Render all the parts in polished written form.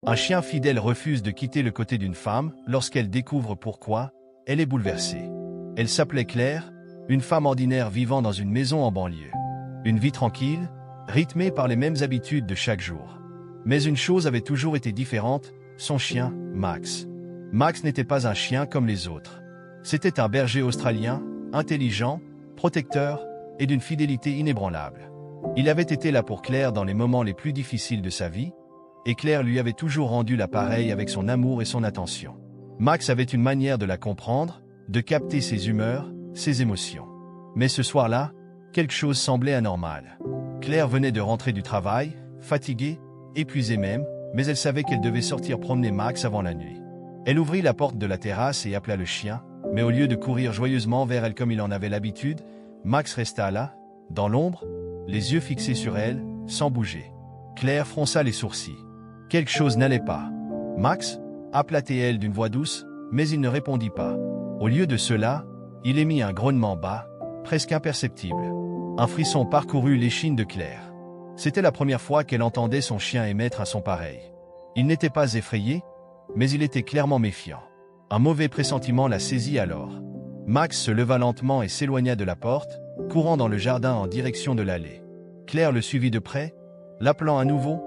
Un chien fidèle refuse de quitter le côté d'une femme lorsqu'elle découvre pourquoi. Elle est bouleversée. Elle s'appelait Claire, une femme ordinaire vivant dans une maison en banlieue. Une vie tranquille, rythmée par les mêmes habitudes de chaque jour. Mais une chose avait toujours été différente, son chien, Max. Max n'était pas un chien comme les autres. C'était un berger australien, intelligent, protecteur et d'une fidélité inébranlable. Il avait été là pour Claire dans les moments les plus difficiles de sa vie, et Claire lui avait toujours rendu l'appareil avec son amour et son attention. Max avait une manière de la comprendre, de capter ses humeurs, ses émotions. Mais ce soir-là, quelque chose semblait anormal. Claire venait de rentrer du travail, fatiguée, épuisée même, mais elle savait qu'elle devait sortir promener Max avant la nuit. Elle ouvrit la porte de la terrasse et appela le chien, mais au lieu de courir joyeusement vers elle comme il en avait l'habitude, Max resta là, dans l'ombre, les yeux fixés sur elle, sans bouger. Claire fronça les sourcils. Quelque chose n'allait pas. Max, appela-t-elle d'une voix douce, mais il ne répondit pas. Au lieu de cela, il émit un grognement bas, presque imperceptible. Un frisson parcourut l'échine de Claire. C'était la première fois qu'elle entendait son chien émettre un son pareil. Il n'était pas effrayé, mais il était clairement méfiant. Un mauvais pressentiment la saisit alors. Max se leva lentement et s'éloigna de la porte, courant dans le jardin en direction de l'allée. Claire le suivit de près, l'appelant à nouveau,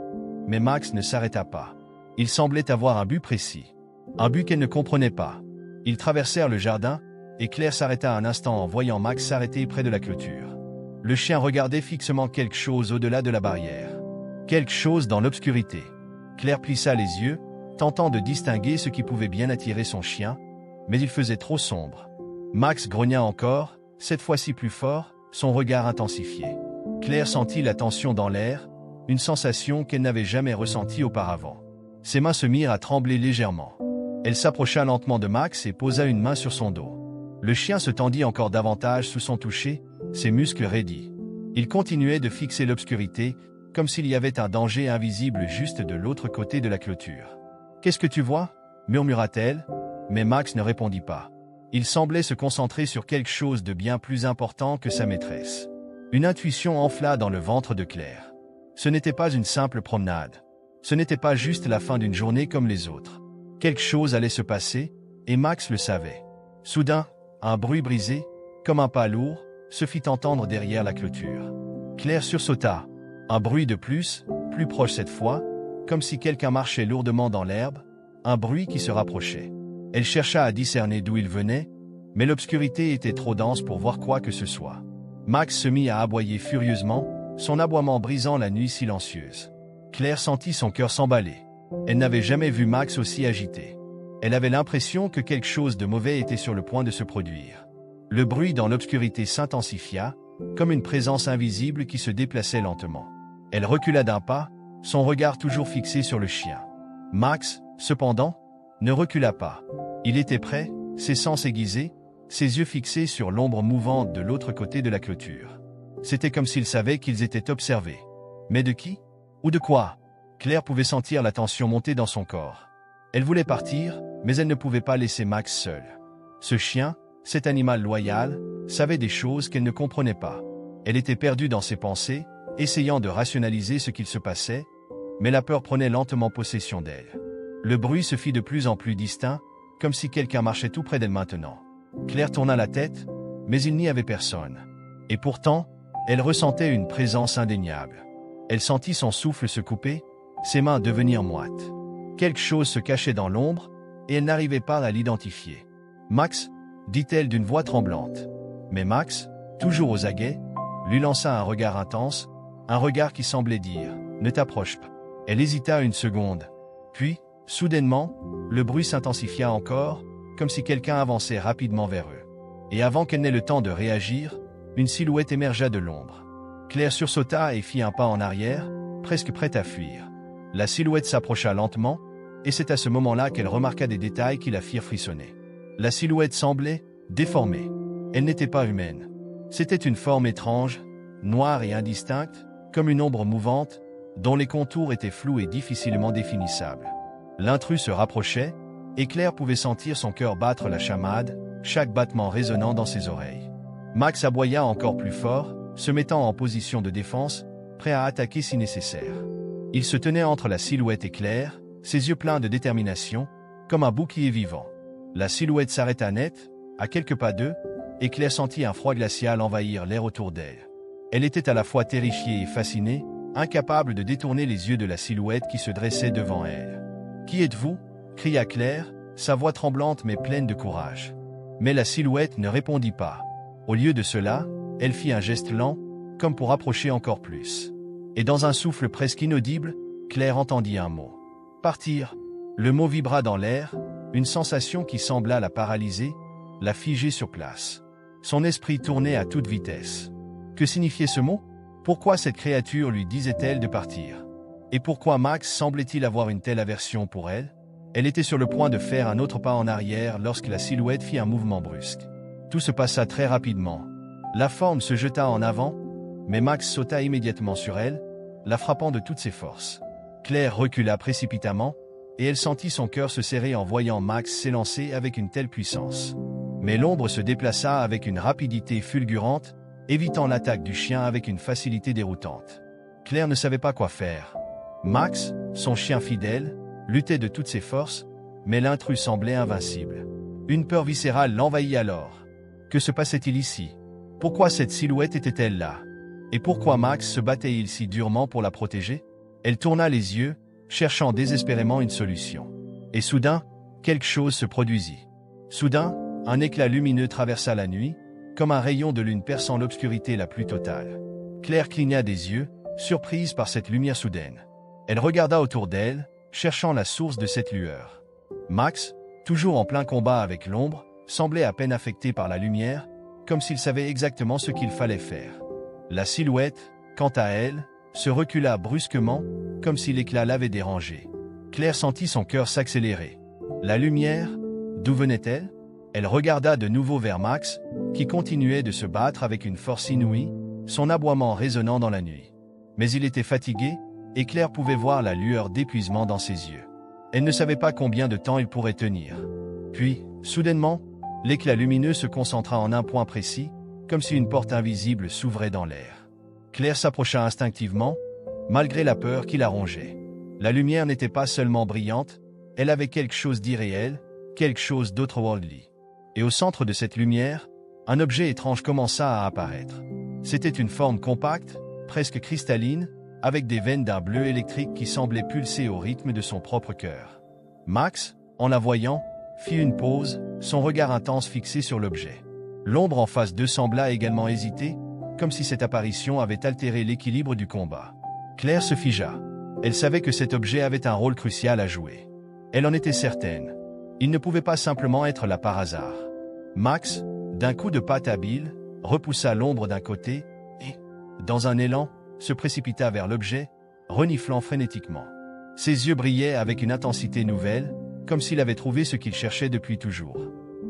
mais Max ne s'arrêta pas. Il semblait avoir un but précis. Un but qu'elle ne comprenait pas. Ils traversèrent le jardin, et Claire s'arrêta un instant en voyant Max s'arrêter près de la clôture. Le chien regardait fixement quelque chose au-delà de la barrière. Quelque chose dans l'obscurité. Claire plissa les yeux, tentant de distinguer ce qui pouvait bien attirer son chien, mais il faisait trop sombre. Max grogna encore, cette fois-ci plus fort, son regard intensifié. Claire sentit la tension dans l'air, une sensation qu'elle n'avait jamais ressentie auparavant. Ses mains se mirent à trembler légèrement. Elle s'approcha lentement de Max et posa une main sur son dos. Le chien se tendit encore davantage sous son toucher, ses muscles raidis. Il continuait de fixer l'obscurité, comme s'il y avait un danger invisible juste de l'autre côté de la clôture. « Qu'est-ce que tu vois » murmura-t-elle, mais Max ne répondit pas. Il semblait se concentrer sur quelque chose de bien plus important que sa maîtresse. Une intuition enfla dans le ventre de Claire. Ce n'était pas une simple promenade. Ce n'était pas juste la fin d'une journée comme les autres. Quelque chose allait se passer, et Max le savait. Soudain, un bruit brisé, comme un pas lourd, se fit entendre derrière la clôture. Claire sursauta. Un bruit de plus proche cette fois, comme si quelqu'un marchait lourdement dans l'herbe, un bruit qui se rapprochait. Elle chercha à discerner d'où il venait, mais l'obscurité était trop dense pour voir quoi que ce soit. Max se mit à aboyer furieusement, son aboiement brisant la nuit silencieuse. Claire sentit son cœur s'emballer. Elle n'avait jamais vu Max aussi agité. Elle avait l'impression que quelque chose de mauvais était sur le point de se produire. Le bruit dans l'obscurité s'intensifia, comme une présence invisible qui se déplaçait lentement. Elle recula d'un pas, son regard toujours fixé sur le chien. Max, cependant, ne recula pas. Il était prêt, ses sens aiguisés, ses yeux fixés sur l'ombre mouvante de l'autre côté de la clôture. C'était comme s'il savait qu'ils étaient observés. Mais de qui? Ou de quoi? Claire pouvait sentir la tension monter dans son corps. Elle voulait partir, mais elle ne pouvait pas laisser Max seul. Ce chien, cet animal loyal, savait des choses qu'elle ne comprenait pas. Elle était perdue dans ses pensées, essayant de rationaliser ce qu'il se passait, mais la peur prenait lentement possession d'elle. Le bruit se fit de plus en plus distinct, comme si quelqu'un marchait tout près d'elle maintenant. Claire tourna la tête, mais il n'y avait personne. Et pourtant, elle ressentait une présence indéniable. Elle sentit son souffle se couper, ses mains devenir moites. Quelque chose se cachait dans l'ombre, et elle n'arrivait pas à l'identifier. « Max » dit-elle d'une voix tremblante. Mais Max, toujours aux aguets, lui lança un regard intense, un regard qui semblait dire « Ne t'approche pas ». Elle hésita une seconde. Puis, soudainement, le bruit s'intensifia encore, comme si quelqu'un avançait rapidement vers eux. Et avant qu'elle n'ait le temps de réagir, une silhouette émergea de l'ombre. Claire sursauta et fit un pas en arrière, presque prête à fuir. La silhouette s'approcha lentement, et c'est à ce moment-là qu'elle remarqua des détails qui la firent frissonner. La silhouette semblait déformée. Elle n'était pas humaine. C'était une forme étrange, noire et indistincte, comme une ombre mouvante, dont les contours étaient flous et difficilement définissables. L'intrus se rapprochait, et Claire pouvait sentir son cœur battre la chamade, chaque battement résonnant dans ses oreilles. Max aboya encore plus fort, se mettant en position de défense, prêt à attaquer si nécessaire. Il se tenait entre la silhouette et Claire, ses yeux pleins de détermination, comme un bouclier vivant. La silhouette s'arrêta net, à quelques pas d'eux, et Claire sentit un froid glacial envahir l'air autour d'elle. Elle était à la fois terrifiée et fascinée, incapable de détourner les yeux de la silhouette qui se dressait devant elle. « Qui êtes-vous » cria Claire, sa voix tremblante mais pleine de courage. Mais la silhouette ne répondit pas. Au lieu de cela, elle fit un geste lent, comme pour approcher encore plus. Et dans un souffle presque inaudible, Claire entendit un mot. « Partir ». Le mot vibra dans l'air, une sensation qui sembla la paralyser, la figer sur place. Son esprit tournait à toute vitesse. Que signifiait ce mot? Pourquoi cette créature lui disait-elle de partir? Et pourquoi Max semblait-il avoir une telle aversion pour elle? Elle était sur le point de faire un autre pas en arrière lorsque la silhouette fit un mouvement brusque. Tout se passa très rapidement. La forme se jeta en avant, mais Max sauta immédiatement sur elle, la frappant de toutes ses forces. Claire recula précipitamment, et elle sentit son cœur se serrer en voyant Max s'élancer avec une telle puissance. Mais l'ombre se déplaça avec une rapidité fulgurante, évitant l'attaque du chien avec une facilité déroutante. Claire ne savait pas quoi faire. Max, son chien fidèle, luttait de toutes ses forces, mais l'intrus semblait invincible. Une peur viscérale l'envahit alors. Que se passait-il ici? Pourquoi cette silhouette était-elle là? Et pourquoi Max se battait-il si durement pour la protéger? Elle tourna les yeux, cherchant désespérément une solution. Et soudain, quelque chose se produisit. Soudain, un éclat lumineux traversa la nuit, comme un rayon de lune perçant l'obscurité la plus totale. Claire cligna des yeux, surprise par cette lumière soudaine. Elle regarda autour d'elle, cherchant la source de cette lueur. Max, toujours en plein combat avec l'ombre, semblait à peine affecté par la lumière, comme s'il savait exactement ce qu'il fallait faire. La silhouette, quant à elle, se recula brusquement, comme si l'éclat l'avait dérangée. Claire sentit son cœur s'accélérer. La lumière, d'où venait-elle? Elle regarda de nouveau vers Max, qui continuait de se battre avec une force inouïe, son aboiement résonnant dans la nuit. Mais il était fatigué, et Claire pouvait voir la lueur d'épuisement dans ses yeux. Elle ne savait pas combien de temps il pourrait tenir. Puis, soudainement, l'éclat lumineux se concentra en un point précis, comme si une porte invisible s'ouvrait dans l'air. Claire s'approcha instinctivement, malgré la peur qui la rongeait. La lumière n'était pas seulement brillante, elle avait quelque chose d'irréel, quelque chose d'otherworldly. Et au centre de cette lumière, un objet étrange commença à apparaître. C'était une forme compacte, presque cristalline, avec des veines d'un bleu électrique qui semblait pulser au rythme de son propre cœur. Max, en la voyant, fit une pause, son regard intense fixé sur l'objet. L'ombre en face d'eux sembla également hésiter, comme si cette apparition avait altéré l'équilibre du combat. Claire se figea. Elle savait que cet objet avait un rôle crucial à jouer. Elle en était certaine. Il ne pouvait pas simplement être là par hasard. Max, d'un coup de patte habile, repoussa l'ombre d'un côté et, dans un élan, se précipita vers l'objet, reniflant frénétiquement. Ses yeux brillaient avec une intensité nouvelle, comme s'il avait trouvé ce qu'il cherchait depuis toujours.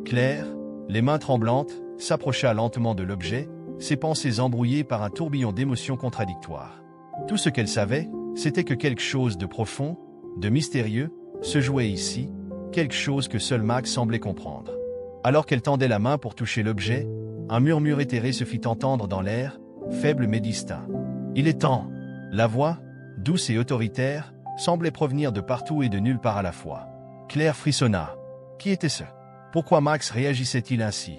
Claire, les mains tremblantes, s'approcha lentement de l'objet, ses pensées embrouillées par un tourbillon d'émotions contradictoires. Tout ce qu'elle savait, c'était que quelque chose de profond, de mystérieux, se jouait ici, quelque chose que seul Max semblait comprendre. Alors qu'elle tendait la main pour toucher l'objet, un murmure éthéré se fit entendre dans l'air, faible mais distinct. « Il est temps !» La voix, douce et autoritaire, semblait provenir de partout et de nulle part à la fois. Claire frissonna. Qui était-ce? Pourquoi Max réagissait-il ainsi?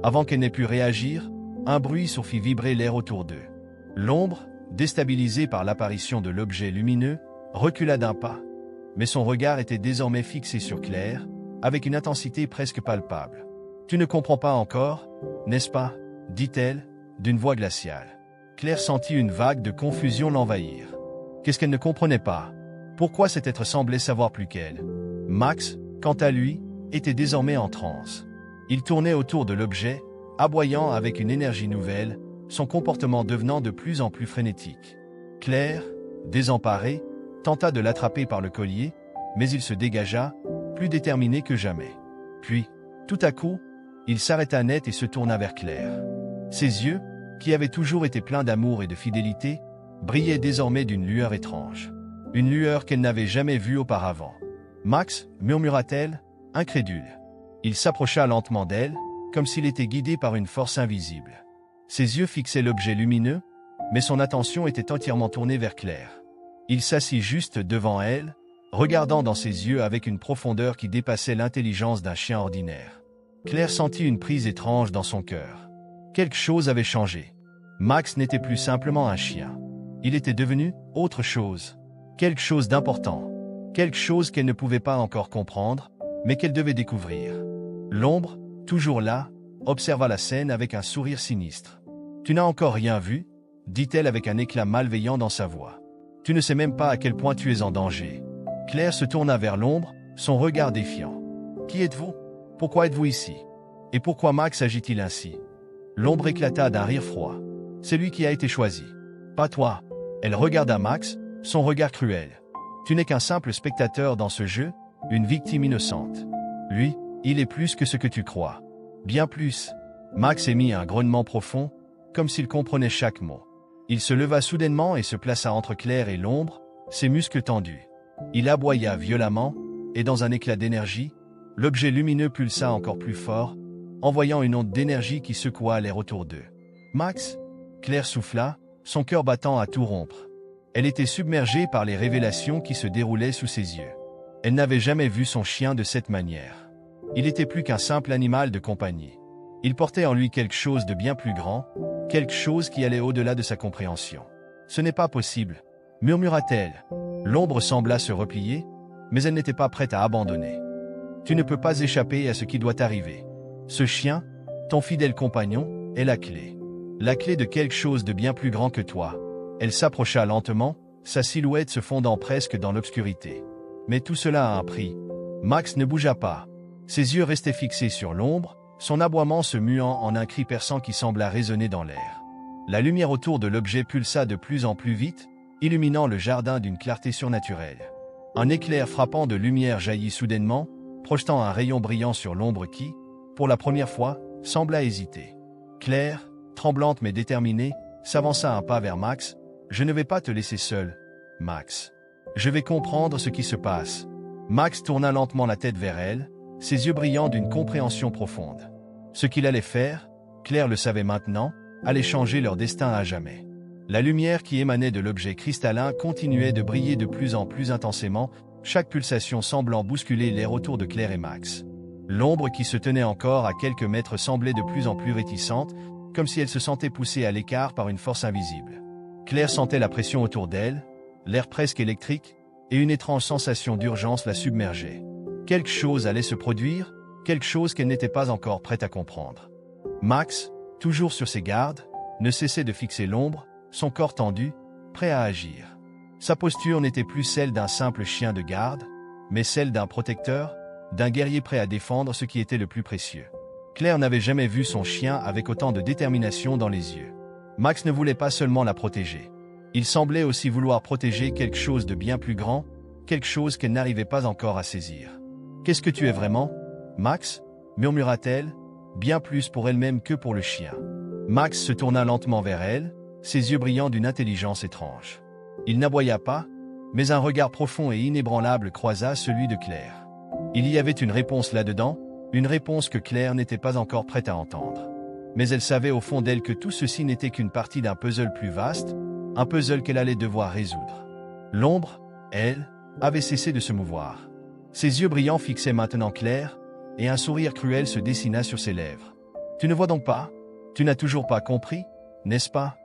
Avant qu'elle n'ait pu réagir, un bruit sourd fit vibrer l'air autour d'eux. L'ombre, déstabilisée par l'apparition de l'objet lumineux, recula d'un pas. Mais son regard était désormais fixé sur Claire, avec une intensité presque palpable. « Tu ne comprends pas encore, n'est-ce pas ?» dit-elle, d'une voix glaciale. Claire sentit une vague de confusion l'envahir. Qu'est-ce qu'elle ne comprenait pas? Pourquoi cet être semblait savoir plus qu'elle? Max, quant à lui, était désormais en transe. Il tournait autour de l'objet, aboyant avec une énergie nouvelle, son comportement devenant de plus en plus frénétique. Claire, désemparée, tenta de l'attraper par le collier, mais il se dégagea, plus déterminé que jamais. Puis, tout à coup, il s'arrêta net et se tourna vers Claire. Ses yeux, qui avaient toujours été pleins d'amour et de fidélité, brillaient désormais d'une lueur étrange. Une lueur qu'elle n'avait jamais vue auparavant. « Max » murmura-t-elle, incrédule. Il s'approcha lentement d'elle, comme s'il était guidé par une force invisible. Ses yeux fixaient l'objet lumineux, mais son attention était entièrement tournée vers Claire. Il s'assit juste devant elle, regardant dans ses yeux avec une profondeur qui dépassait l'intelligence d'un chien ordinaire. Claire sentit une prise étrange dans son cœur. Quelque chose avait changé. Max n'était plus simplement un chien. Il était devenu autre chose. Quelque chose d'important. Quelque chose qu'elle ne pouvait pas encore comprendre, mais qu'elle devait découvrir. L'ombre, toujours là, observa la scène avec un sourire sinistre. « Tu n'as encore rien vu ?» dit-elle avec un éclat malveillant dans sa voix. « Tu ne sais même pas à quel point tu es en danger. » Claire se tourna vers l'ombre, son regard défiant. « Qui êtes-vous? Pourquoi êtes-vous ici? Et pourquoi Max agit-il ainsi ?» L'ombre éclata d'un rire froid. « C'est lui qui a été choisi. Pas toi. » Elle regarda Max, son regard cruel. « Tu n'es qu'un simple spectateur dans ce jeu, une victime innocente. Lui, il est plus que ce que tu crois. Bien plus. » Max émit un grognement profond, comme s'il comprenait chaque mot. Il se leva soudainement et se plaça entre Claire et l'ombre, ses muscles tendus. Il aboya violemment, et dans un éclat d'énergie, l'objet lumineux pulsa encore plus fort, envoyant une onde d'énergie qui secoua l'air autour d'eux. « Max ?» Claire souffla, son cœur battant à tout rompre. Elle était submergée par les révélations qui se déroulaient sous ses yeux. Elle n'avait jamais vu son chien de cette manière. Il était plus qu'un simple animal de compagnie. Il portait en lui quelque chose de bien plus grand, quelque chose qui allait au-delà de sa compréhension. « Ce n'est pas possible, » murmura-t-elle. L'ombre sembla se replier, mais elle n'était pas prête à abandonner. « Tu ne peux pas échapper à ce qui doit arriver. Ce chien, ton fidèle compagnon, est la clé. La clé de quelque chose de bien plus grand que toi. » Elle s'approcha lentement, sa silhouette se fondant presque dans l'obscurité. Mais tout cela a un prix. Max ne bougea pas. Ses yeux restaient fixés sur l'ombre, son aboiement se muant en un cri perçant qui sembla résonner dans l'air. La lumière autour de l'objet pulsa de plus en plus vite, illuminant le jardin d'une clarté surnaturelle. Un éclair frappant de lumière jaillit soudainement, projetant un rayon brillant sur l'ombre qui, pour la première fois, sembla hésiter. Claire, tremblante mais déterminée, s'avança un pas vers Max. « Je ne vais pas te laisser seul, Max. Je vais comprendre ce qui se passe. » Max tourna lentement la tête vers elle, ses yeux brillants d'une compréhension profonde. Ce qu'il allait faire, Claire le savait maintenant, allait changer leur destin à jamais. La lumière qui émanait de l'objet cristallin continuait de briller de plus en plus intensément, chaque pulsation semblant bousculer l'air autour de Claire et Max. L'ombre qui se tenait encore à quelques mètres semblait de plus en plus réticente, comme si elle se sentait poussée à l'écart par une force invisible. Claire sentait la pression autour d'elle, l'air presque électrique, et une étrange sensation d'urgence la submergeait. Quelque chose allait se produire, quelque chose qu'elle n'était pas encore prête à comprendre. Max, toujours sur ses gardes, ne cessait de fixer l'ombre, son corps tendu, prêt à agir. Sa posture n'était plus celle d'un simple chien de garde, mais celle d'un protecteur, d'un guerrier prêt à défendre ce qui était le plus précieux. Claire n'avait jamais vu son chien avec autant de détermination dans les yeux. Max ne voulait pas seulement la protéger. Il semblait aussi vouloir protéger quelque chose de bien plus grand, quelque chose qu'elle n'arrivait pas encore à saisir. « Qu'est-ce que tu es vraiment, Max ?» murmura-t-elle, bien plus pour elle-même que pour le chien. Max se tourna lentement vers elle, ses yeux brillant d'une intelligence étrange. Il n'aboya pas, mais un regard profond et inébranlable croisa celui de Claire. Il y avait une réponse là-dedans, une réponse que Claire n'était pas encore prête à entendre. Mais elle savait au fond d'elle que tout ceci n'était qu'une partie d'un puzzle plus vaste, un puzzle qu'elle allait devoir résoudre. L'ombre, elle, avait cessé de se mouvoir. Ses yeux brillants fixaient maintenant Claire, et un sourire cruel se dessina sur ses lèvres. « Tu ne vois donc pas? Tu n'as toujours pas compris, n'est-ce pas ?»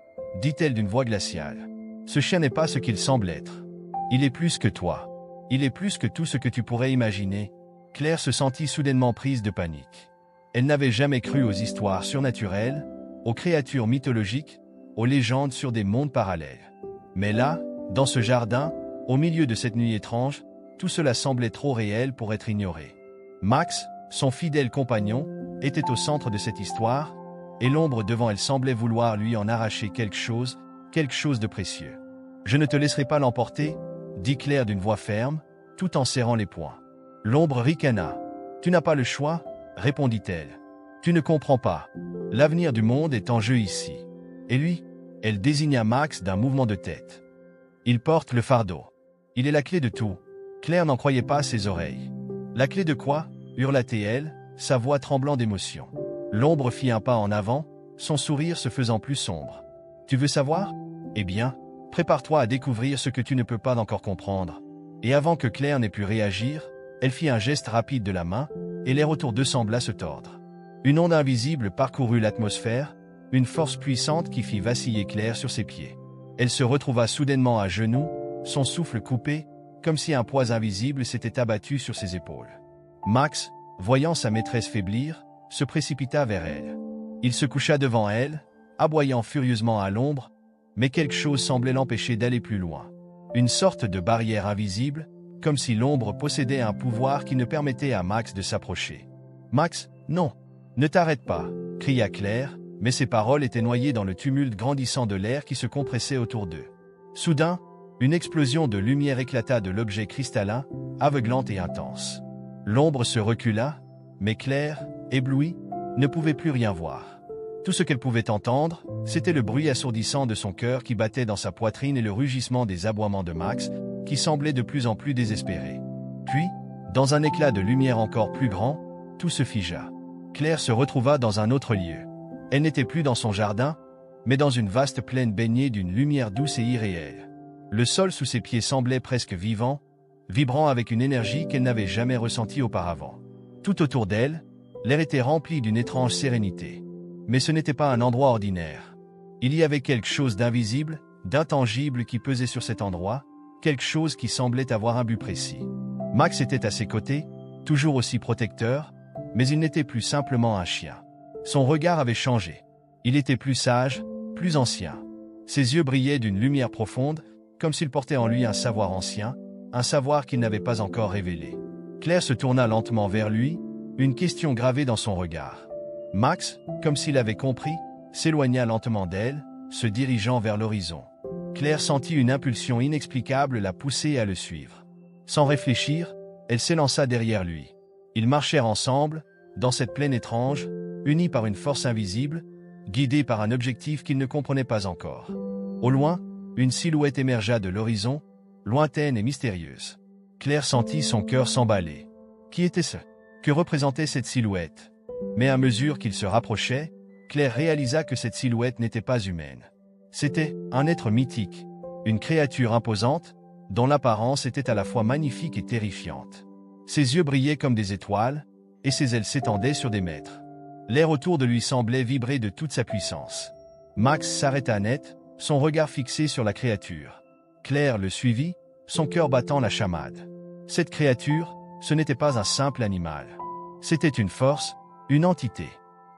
dit-elle d'une voix glaciale. « Ce chien n'est pas ce qu'il semble être. Il est plus que toi. Il est plus que tout ce que tu pourrais imaginer. » Claire se sentit soudainement prise de panique. Elle n'avait jamais cru aux histoires surnaturelles, aux créatures mythologiques, aux légendes sur des mondes parallèles. Mais là, dans ce jardin, au milieu de cette nuit étrange, tout cela semblait trop réel pour être ignoré. Max, son fidèle compagnon, était au centre de cette histoire, et l'ombre devant elle semblait vouloir lui en arracher quelque chose de précieux. « Je ne te laisserai pas l'emporter, » dit Claire d'une voix ferme, tout en serrant les poings. L'ombre ricana. « Tu n'as pas le choix, » répondit-elle. « Tu ne comprends pas. L'avenir du monde est en jeu ici. » Et lui, elle désigna Max d'un mouvement de tête. « Il porte le fardeau. Il est la clé de tout. » Claire n'en croyait pas ses oreilles. « La clé de quoi ?» hurla-t-elle, sa voix tremblant d'émotion. L'ombre fit un pas en avant, son sourire se faisant plus sombre. « Tu veux savoir? Eh bien, prépare-toi à découvrir ce que tu ne peux pas encore comprendre. » Et avant que Claire n'ait pu réagir, elle fit un geste rapide de la main, et l'air autour d'eux sembla se tordre. Une onde invisible parcourut l'atmosphère, une force puissante qui fit vaciller Claire sur ses pieds. Elle se retrouva soudainement à genoux, son souffle coupé, comme si un poids invisible s'était abattu sur ses épaules. Max, voyant sa maîtresse faiblir, se précipita vers elle. Il se coucha devant elle, aboyant furieusement à l'ombre, mais quelque chose semblait l'empêcher d'aller plus loin. Une sorte de barrière invisible, comme si l'ombre possédait un pouvoir qui ne permettait à Max de s'approcher. « Max, non, ne t'arrête pas !» cria Claire, mais ses paroles étaient noyées dans le tumulte grandissant de l'air qui se compressait autour d'eux. Soudain, une explosion de lumière éclata de l'objet cristallin, aveuglante et intense. L'ombre se recula, mais Claire, éblouie, ne pouvait plus rien voir. Tout ce qu'elle pouvait entendre, c'était le bruit assourdissant de son cœur qui battait dans sa poitrine et le rugissement des aboiements de Max, qui semblait de plus en plus désespéré. Puis, dans un éclat de lumière encore plus grand, tout se figea. Claire se retrouva dans un autre lieu. Elle n'était plus dans son jardin, mais dans une vaste plaine baignée d'une lumière douce et irréelle. Le sol sous ses pieds semblait presque vivant, vibrant avec une énergie qu'elle n'avait jamais ressentie auparavant. Tout autour d'elle, l'air était rempli d'une étrange sérénité. Mais ce n'était pas un endroit ordinaire. Il y avait quelque chose d'invisible, d'intangible qui pesait sur cet endroit, quelque chose qui semblait avoir un but précis. Max était à ses côtés, toujours aussi protecteur, mais il n'était plus simplement un chien. Son regard avait changé. Il était plus sage, plus ancien. Ses yeux brillaient d'une lumière profonde, comme s'il portait en lui un savoir ancien, un savoir qu'il n'avait pas encore révélé. Claire se tourna lentement vers lui, une question gravée dans son regard. Max, comme s'il avait compris, s'éloigna lentement d'elle, se dirigeant vers l'horizon. Claire sentit une impulsion inexplicable la pousser à le suivre. Sans réfléchir, elle s'élança derrière lui. Ils marchèrent ensemble, dans cette plaine étrange, unis par une force invisible, guidés par un objectif qu'ils ne comprenaient pas encore. Au loin, une silhouette émergea de l'horizon, lointaine et mystérieuse. Claire sentit son cœur s'emballer. Qui était ce? Que représentait cette silhouette? Mais à mesure qu'il se rapprochait, Claire réalisa que cette silhouette n'était pas humaine. C'était un être mythique, une créature imposante, dont l'apparence était à la fois magnifique et terrifiante. Ses yeux brillaient comme des étoiles, et ses ailes s'étendaient sur des mètres. L'air autour de lui semblait vibrer de toute sa puissance. Max s'arrêta net, son regard fixé sur la créature. Claire le suivit, son cœur battant la chamade. Cette créature, ce n'était pas un simple animal. C'était une force, une entité.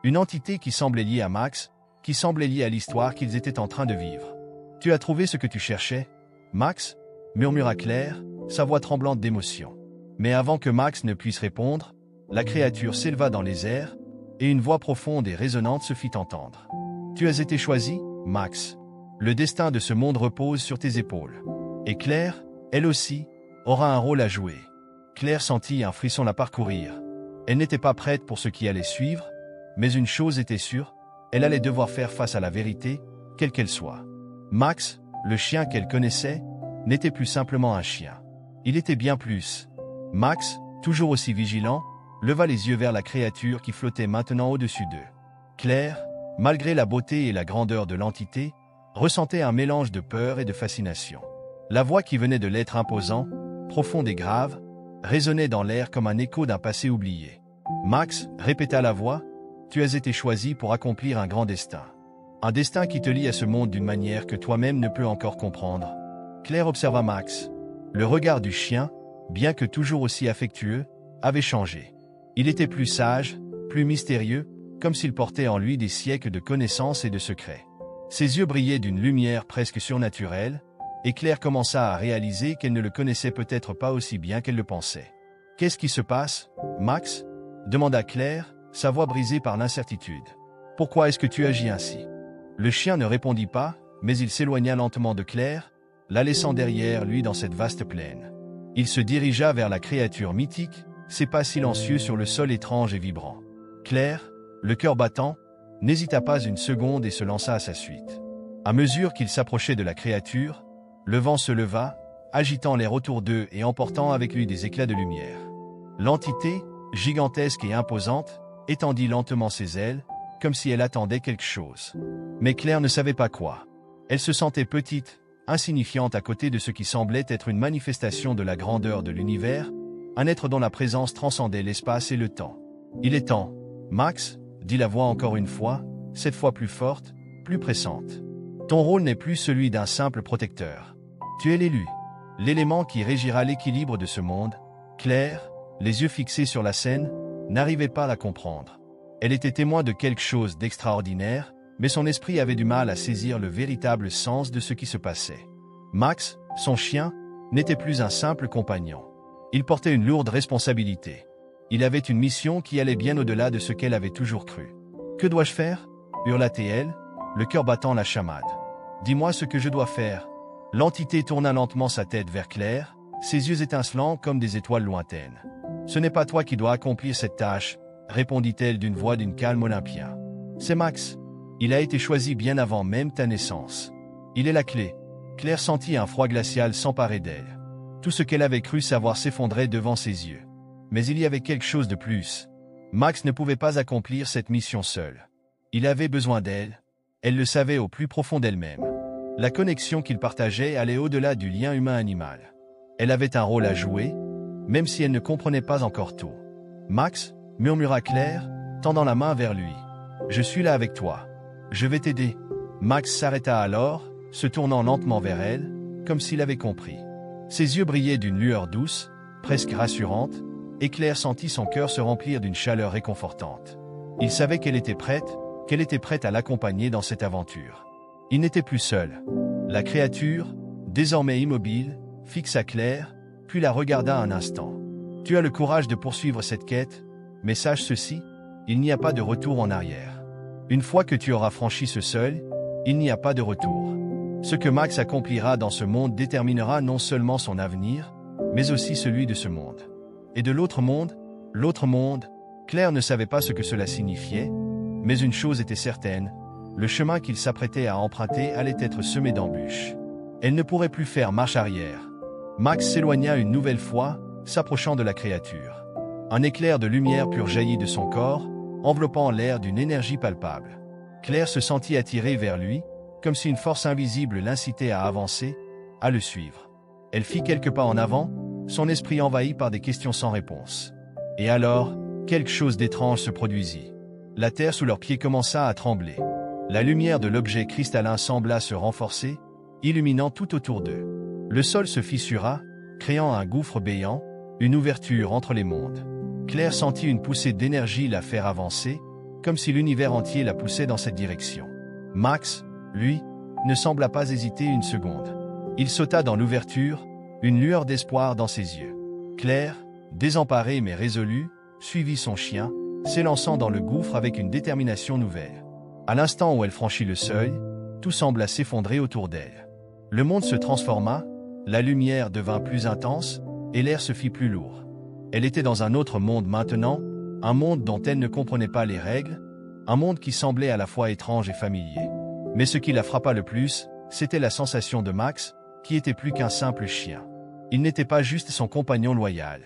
Une entité qui semblait liée à Max, qui semblait liée à l'histoire qu'ils étaient en train de vivre. « Tu as trouvé ce que tu cherchais, Max ?» murmura Claire, sa voix tremblante d'émotion. Mais avant que Max ne puisse répondre, la créature s'éleva dans les airs, et une voix profonde et résonnante se fit entendre. « Tu as été choisi, Max. Le destin de ce monde repose sur tes épaules. Et Claire, elle aussi, aura un rôle à jouer. » Claire sentit un frisson la parcourir. Elle n'était pas prête pour ce qui allait suivre, mais une chose était sûre, elle allait devoir faire face à la vérité, quelle qu'elle soit. Max, le chien qu'elle connaissait, n'était plus simplement un chien. Il était bien plus. Max, toujours aussi vigilant, leva les yeux vers la créature qui flottait maintenant au-dessus d'eux. Claire, malgré la beauté et la grandeur de l'entité, ressentait un mélange de peur et de fascination. La voix qui venait de l'être imposant, profonde et grave, résonnait dans l'air comme un écho d'un passé oublié. « Max, » répéta la voix, « tu as été choisi pour accomplir un grand destin. Un destin qui te lie à ce monde d'une manière que toi-même ne peux encore comprendre. » Claire observa Max. Le regard du chien, bien que toujours aussi affectueux, avait changé. Il était plus sage, plus mystérieux, comme s'il portait en lui des siècles de connaissances et de secrets. Ses yeux brillaient d'une lumière presque surnaturelle, et Claire commença à réaliser qu'elle ne le connaissait peut-être pas aussi bien qu'elle le pensait. « Qu'est-ce qui se passe, Max ?» demanda Claire, sa voix brisée par l'incertitude. « Pourquoi est-ce que tu agis ainsi ?» Le chien ne répondit pas, mais il s'éloigna lentement de Claire, la laissant derrière lui dans cette vaste plaine. Il se dirigea vers la créature mythique, ses pas silencieux sur le sol étrange et vibrant. Claire, le cœur battant, n'hésita pas une seconde et se lança à sa suite. À mesure qu'il s'approchait de la créature, le vent se leva, agitant l'air autour d'eux et emportant avec lui des éclats de lumière. L'entité, gigantesque et imposante, étendit lentement ses ailes, comme si elle attendait quelque chose. Mais Claire ne savait pas quoi. Elle se sentait petite, insignifiante à côté de ce qui semblait être une manifestation de la grandeur de l'univers, un être dont la présence transcendait l'espace et le temps. « Il est temps, Max, » dit la voix encore une fois, cette fois plus forte, plus pressante. « Ton rôle n'est plus celui d'un simple protecteur. Tu es l'élu, l'élément qui régira l'équilibre de ce monde. » Claire, les yeux fixés sur la scène, n'arrivait pas à la comprendre. Elle était témoin de quelque chose d'extraordinaire, mais son esprit avait du mal à saisir le véritable sens de ce qui se passait. Max, son chien, n'était plus un simple compagnon. Il portait une lourde responsabilité. Il avait une mission qui allait bien au-delà de ce qu'elle avait toujours cru. « Que dois-je faire » hurla-t-elle, le cœur battant la chamade. « Dis-moi ce que je dois faire. » L'entité tourna lentement sa tête vers Claire, ses yeux étincelants comme des étoiles lointaines. « Ce n'est pas toi qui dois accomplir cette tâche, » répondit-elle d'une voix d'une calme olympien. « C'est Max. Il a été choisi bien avant même ta naissance. Il est la clé. » Claire sentit un froid glacial s'emparer d'elle. Tout ce qu'elle avait cru savoir s'effondrait devant ses yeux. Mais il y avait quelque chose de plus. Max ne pouvait pas accomplir cette mission seul. Il avait besoin d'elle. Elle le savait au plus profond d'elle-même. La connexion qu'ils partageaient allait au-delà du lien humain-animal. Elle avait un rôle à jouer, même si elle ne comprenait pas encore tout. « Max » murmura Claire, tendant la main vers lui. « Je suis là avec toi. Je vais t'aider. » Max s'arrêta alors, se tournant lentement vers elle, comme s'il avait compris. Ses yeux brillaient d'une lueur douce, presque rassurante, et Claire sentit son cœur se remplir d'une chaleur réconfortante. Il savait qu'elle était prête à l'accompagner dans cette aventure. Il n'était plus seul. La créature, désormais immobile, fixa Claire, puis la regarda un instant. « Tu as le courage de poursuivre cette quête, mais sache ceci, il n'y a pas de retour en arrière. Une fois que tu auras franchi ce seuil, il n'y a pas de retour. Ce que Max accomplira dans ce monde déterminera non seulement son avenir, mais aussi celui de ce monde. Et de l'autre monde, Claire ne savait pas ce que cela signifiait, mais une chose était certaine, le chemin qu'il s'apprêtait à emprunter allait être semé d'embûches. Elle ne pourrait plus faire marche arrière. Max s'éloigna une nouvelle fois, s'approchant de la créature. Un éclair de lumière pure jaillit de son corps, enveloppant l'air d'une énergie palpable. Claire se sentit attirée vers lui, comme si une force invisible l'incitait à avancer, à le suivre. Elle fit quelques pas en avant, son esprit envahi par des questions sans réponse. Et alors, quelque chose d'étrange se produisit. La terre sous leurs pieds commença à trembler. La lumière de l'objet cristallin sembla se renforcer, illuminant tout autour d'eux. Le sol se fissura, créant un gouffre béant, une ouverture entre les mondes. Claire sentit une poussée d'énergie la faire avancer, comme si l'univers entier la poussait dans cette direction. Max, lui, ne sembla pas hésiter une seconde. Il sauta dans l'ouverture, une lueur d'espoir dans ses yeux. Claire, désemparée mais résolue, suivit son chien, s'élançant dans le gouffre avec une détermination nouvelle. À l'instant où elle franchit le seuil, tout sembla s'effondrer autour d'elle. Le monde se transforma, la lumière devint plus intense, et l'air se fit plus lourd. Elle était dans un autre monde maintenant, un monde dont elle ne comprenait pas les règles, un monde qui semblait à la fois étrange et familier. Mais ce qui la frappa le plus, c'était la sensation de Max, qui était plus qu'un simple chien. Il n'était pas juste son compagnon loyal.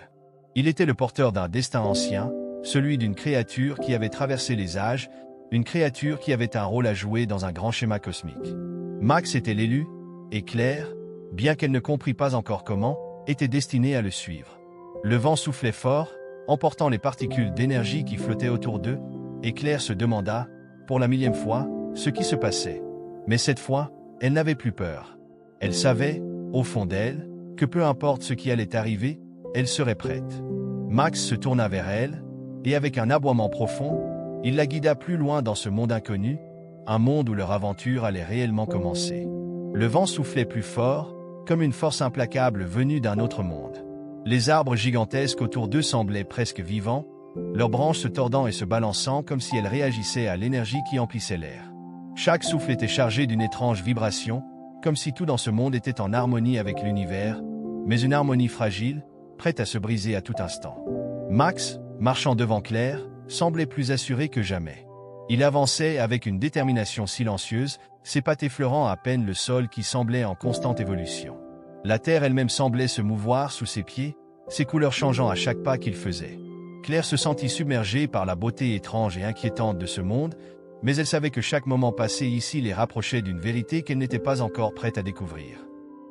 Il était le porteur d'un destin ancien, celui d'une créature qui avait traversé les âges, une créature qui avait un rôle à jouer dans un grand schéma cosmique. Max était l'élu, et Claire, bien qu'elle ne comprît pas encore comment, était destinée à le suivre. Le vent soufflait fort, emportant les particules d'énergie qui flottaient autour d'eux, et Claire se demanda, pour la millième fois, ce qui se passait. Mais cette fois, elle n'avait plus peur. Elle savait, au fond d'elle, que peu importe ce qui allait arriver, elle serait prête. Max se tourna vers elle, et avec un aboiement profond, il la guida plus loin dans ce monde inconnu, un monde où leur aventure allait réellement commencer. Le vent soufflait plus fort, comme une force implacable venue d'un autre monde. Les arbres gigantesques autour d'eux semblaient presque vivants, leurs branches se tordant et se balançant comme si elles réagissaient à l'énergie qui emplissait l'air. Chaque souffle était chargé d'une étrange vibration, comme si tout dans ce monde était en harmonie avec l'univers, mais une harmonie fragile, prête à se briser à tout instant. Max, marchant devant Claire, semblait plus assuré que jamais. Il avançait avec une détermination silencieuse, ses pattes effleurant à peine le sol qui semblait en constante évolution. La terre elle-même semblait se mouvoir sous ses pieds, ses couleurs changeant à chaque pas qu'il faisait. Claire se sentit submergée par la beauté étrange et inquiétante de ce monde, mais elle savait que chaque moment passé ici les rapprochait d'une vérité qu'elle n'était pas encore prête à découvrir.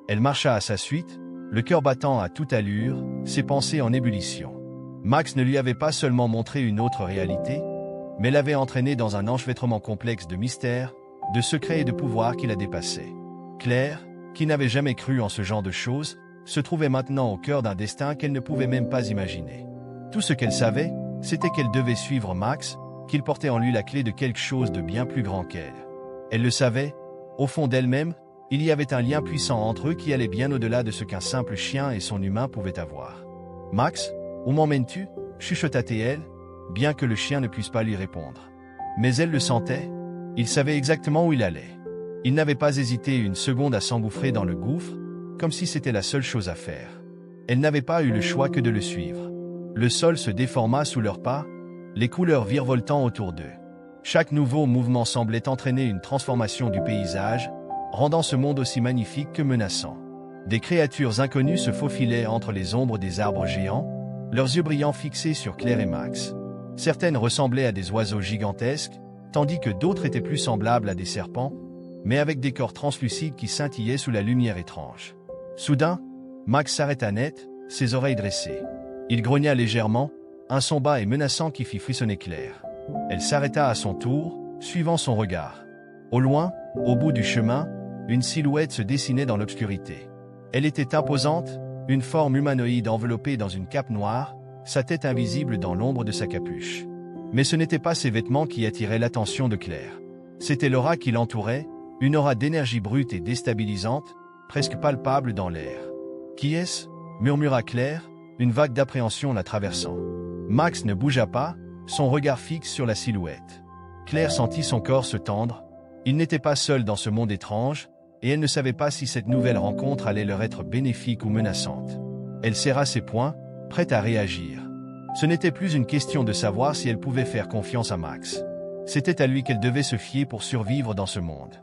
Elle marcha à sa suite, le cœur battant à toute allure, ses pensées en ébullition. Max ne lui avait pas seulement montré une autre réalité, mais l'avait entraîné dans un enchevêtrement complexe de mystères, de secrets et de pouvoirs qui la dépassaient. Claire, qui n'avait jamais cru en ce genre de choses, se trouvait maintenant au cœur d'un destin qu'elle ne pouvait même pas imaginer. Tout ce qu'elle savait, c'était qu'elle devait suivre Max, qu'il portait en lui la clé de quelque chose de bien plus grand qu'elle. Elle le savait, au fond d'elle-même, il y avait un lien puissant entre eux qui allait bien au-delà de ce qu'un simple chien et son humain pouvaient avoir. « Max, où m'emmènes-tu » chuchota-t-elle, bien que le chien ne puisse pas lui répondre. Mais elle le sentait, il savait exactement où il allait. Il n'avait pas hésité une seconde à s'engouffrer dans le gouffre, comme si c'était la seule chose à faire. Elle n'avait pas eu le choix que de le suivre. Le sol se déforma sous leurs pas, les couleurs virevoltant autour d'eux. Chaque nouveau mouvement semblait entraîner une transformation du paysage, rendant ce monde aussi magnifique que menaçant. Des créatures inconnues se faufilaient entre les ombres des arbres géants, leurs yeux brillants fixés sur Claire et Max. Certaines ressemblaient à des oiseaux gigantesques, tandis que d'autres étaient plus semblables à des serpents, mais avec des corps translucides qui scintillaient sous la lumière étrange. Soudain, Max s'arrêta net, ses oreilles dressées. Il grogna légèrement, un son bas et menaçant qui fit frissonner Claire. Elle s'arrêta à son tour, suivant son regard. Au loin, au bout du chemin, une silhouette se dessinait dans l'obscurité. Elle était imposante, une forme humanoïde enveloppée dans une cape noire, sa tête invisible dans l'ombre de sa capuche. Mais ce n'étaient pas ses vêtements qui attiraient l'attention de Claire. C'était l'aura qui l'entourait, une aura d'énergie brute et déstabilisante, presque palpable dans l'air. « Qui est-ce » murmura Claire, une vague d'appréhension la traversant. Max ne bougea pas, son regard fixe sur la silhouette. Claire sentit son corps se tendre. Il n'était pas seul dans ce monde étrange, et elle ne savait pas si cette nouvelle rencontre allait leur être bénéfique ou menaçante. Elle serra ses poings, prête à réagir. Ce n'était plus une question de savoir si elle pouvait faire confiance à Max. C'était à lui qu'elle devait se fier pour survivre dans ce monde.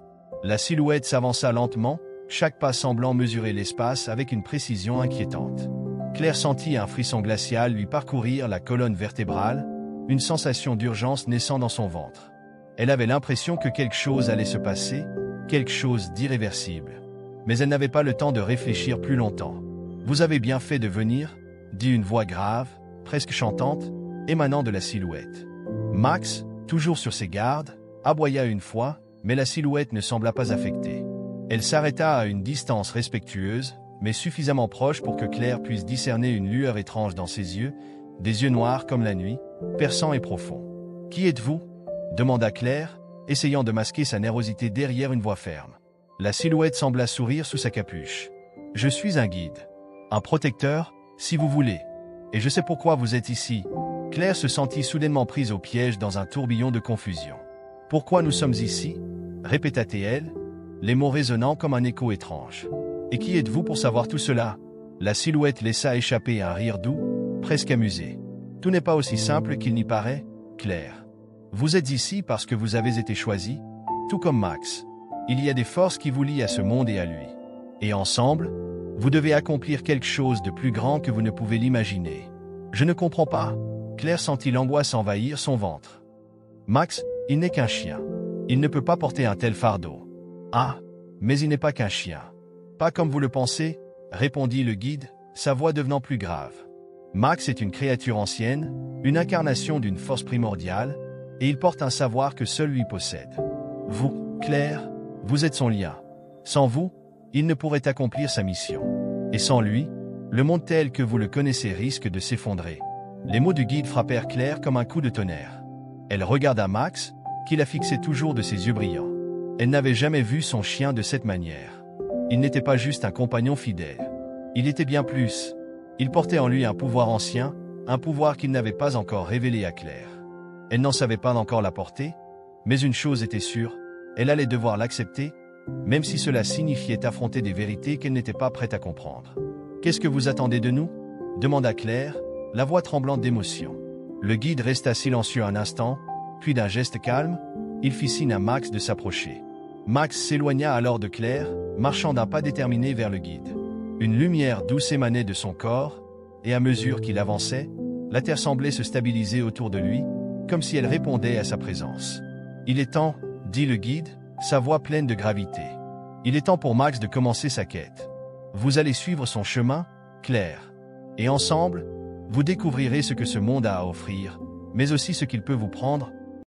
La silhouette s'avança lentement, chaque pas semblant mesurer l'espace avec une précision inquiétante. Claire sentit un frisson glacial lui parcourir la colonne vertébrale, une sensation d'urgence naissant dans son ventre. Elle avait l'impression que quelque chose allait se passer, quelque chose d'irréversible. Mais elle n'avait pas le temps de réfléchir plus longtemps. « Vous avez bien fait de venir » dit une voix grave, presque chantante, émanant de la silhouette. Max, toujours sur ses gardes, aboya une fois, mais la silhouette ne sembla pas affectée. Elle s'arrêta à une distance respectueuse, mais suffisamment proche pour que Claire puisse discerner une lueur étrange dans ses yeux, des yeux noirs comme la nuit, perçants et profonds. « Qui êtes-vous » demanda Claire, essayant de masquer sa nervosité derrière une voix ferme. La silhouette sembla sourire sous sa capuche. « Je suis un guide. Un protecteur, si vous voulez. Et je sais pourquoi vous êtes ici. » Claire se sentit soudainement prise au piège dans un tourbillon de confusion. « Pourquoi nous sommes ici » répéta-t-elle, les mots résonnant comme un écho étrange. « Et qui êtes-vous pour savoir tout cela » La silhouette laissa échapper un rire doux, presque amusé. « Tout n'est pas aussi simple qu'il n'y paraît, Claire. Vous êtes ici parce que vous avez été choisi, tout comme Max. Il y a des forces qui vous lient à ce monde et à lui. Et ensemble, vous devez accomplir quelque chose de plus grand que vous ne pouvez l'imaginer. Je ne comprends pas. » Claire sentit l'angoisse envahir son ventre. « Max, il n'est qu'un chien. Il ne peut pas porter un tel fardeau. »« Ah, mais il n'est pas qu'un chien. »« Pas comme vous le pensez, » répondit le guide, sa voix devenant plus grave. « Max est une créature ancienne, une incarnation d'une force primordiale, et il porte un savoir que seul lui possède. Vous, Claire, vous êtes son lien. Sans vous, il ne pourrait accomplir sa mission. Et sans lui, le monde tel que vous le connaissez risque de s'effondrer. » Les mots du guide frappèrent Claire comme un coup de tonnerre. Elle regarda Max, qui la fixait toujours de ses yeux brillants. Elle n'avait jamais vu son chien de cette manière. Il n'était pas juste un compagnon fidèle. Il était bien plus. Il portait en lui un pouvoir ancien, un pouvoir qu'il n'avait pas encore révélé à Claire. Elle n'en savait pas encore la portée, mais une chose était sûre, elle allait devoir l'accepter, même si cela signifiait affronter des vérités qu'elle n'était pas prête à comprendre. « Qu'est-ce que vous attendez de nous » demanda Claire, la voix tremblante d'émotion. Le guide resta silencieux un instant, puis d'un geste calme, il fit signe à Max de s'approcher. Max s'éloigna alors de Claire, marchant d'un pas déterminé vers le guide. Une lumière douce émanait de son corps, et à mesure qu'il avançait, la terre semblait se stabiliser autour de lui, comme si elle répondait à sa présence. « Il est temps, » dit le guide, sa voix pleine de gravité. « Il est temps pour Max de commencer sa quête. » Vous allez suivre son chemin, Claire. Et ensemble, vous découvrirez ce que ce monde a à offrir, mais aussi ce qu'il peut vous prendre